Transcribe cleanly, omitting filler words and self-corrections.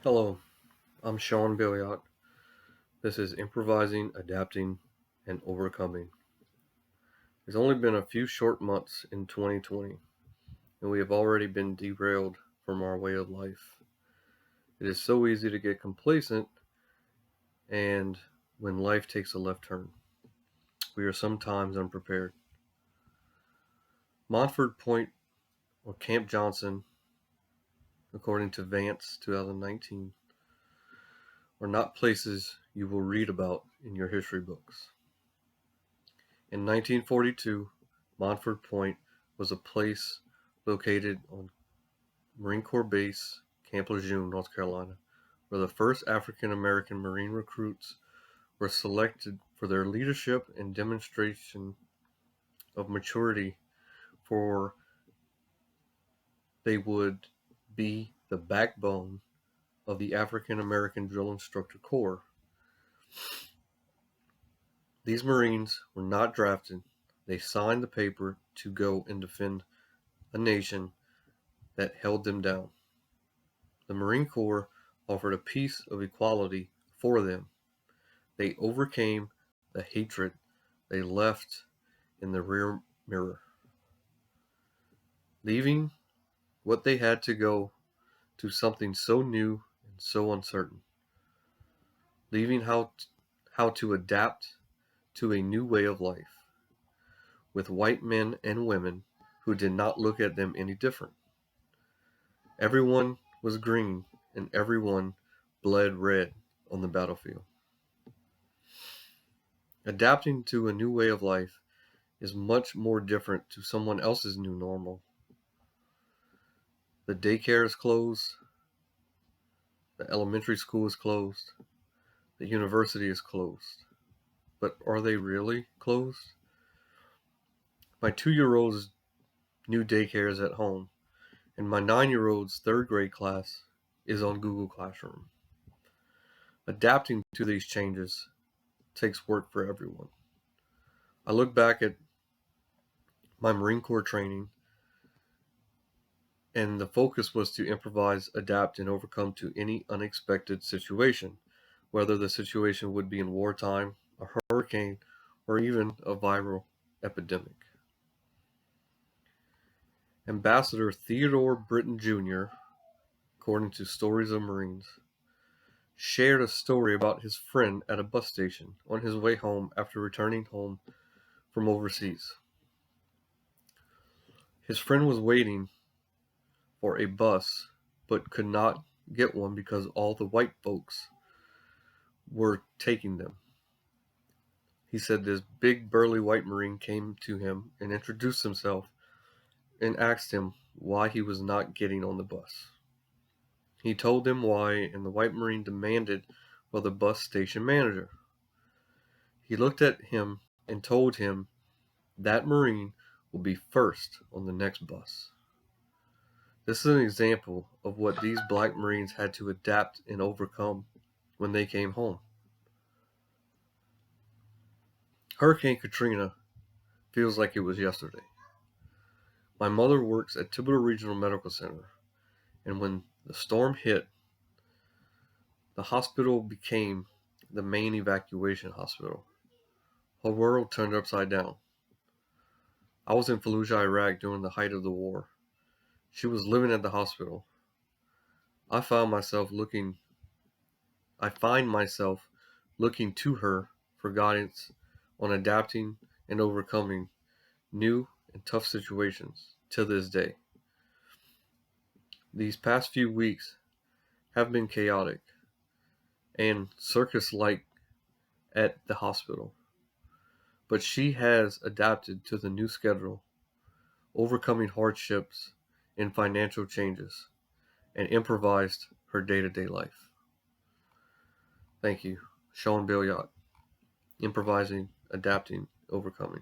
Hello, I'm Sean Billiot. This is Improvising, Adapting, and Overcoming. It's only been a few short months in 2020, and we have already been derailed from our way of life. It is so easy to get complacent, and when life takes a left turn, we are sometimes unprepared. Montford Point or Camp Johnson, according to Vance 2019, are not places you will read about in your history books. In 1942, Montford Point was a place located on Marine Corps Base, Camp Lejeune, North Carolina, where the first African American Marine recruits were selected for their leadership and demonstration of maturity, for they would be the backbone of the African American Drill Instructor Corps. These Marines were not drafted. They signed the paper to go and defend a nation that held them down. The Marine Corps offered a piece of equality for them. They overcame the hatred they left in the rear mirror, leaving what they had to go to something so new and so uncertain, leaving how to adapt to a new way of life with white men and women who did not look at them any different. Everyone was green and everyone bled red on the battlefield. Adapting to a new way of life is much more different to someone else's new normal. The daycare is closed, the elementary school is closed, the university is closed. But are they really closed? My 2-year-old's new daycare is at home, and my 9-year-old's third grade class is on Google Classroom. Adapting to these changes takes work for everyone. I look back at my Marine Corps training, and the focus was to improvise, adapt, and overcome to any unexpected situation, whether the situation would be in wartime, a hurricane, or even a viral epidemic. Ambassador Theodore Britton Jr., according to Stories of Marines, shared a story about his friend at a bus station on his way home after returning home from overseas. His friend was waiting for a bus but could not get one because all the white folks were taking them. He said this big burly white Marine came to him and introduced himself and asked him why he was not getting on the bus. He told them why, and the white Marine demanded for the bus station manager. He looked at him and told him that Marine will be first on the next bus. This is an example of what these black Marines had to adapt and overcome when they came home. Hurricane Katrina feels like it was yesterday. My mother works at Thibodeau Regional Medical Center, and when the storm hit, the hospital became the main evacuation hospital. Her world turned upside down. I was in Fallujah, Iraq during the height of the war. She was living at the hospital. I find myself looking to her for guidance on adapting and overcoming new and tough situations to this day. These past few weeks have been chaotic and circus-like at the hospital, but she has adapted to the new schedule, overcoming hardships and financial changes, and improvised her day-to-day life. Thank you. Sean Billiot, Improvising, Adapting, Overcoming.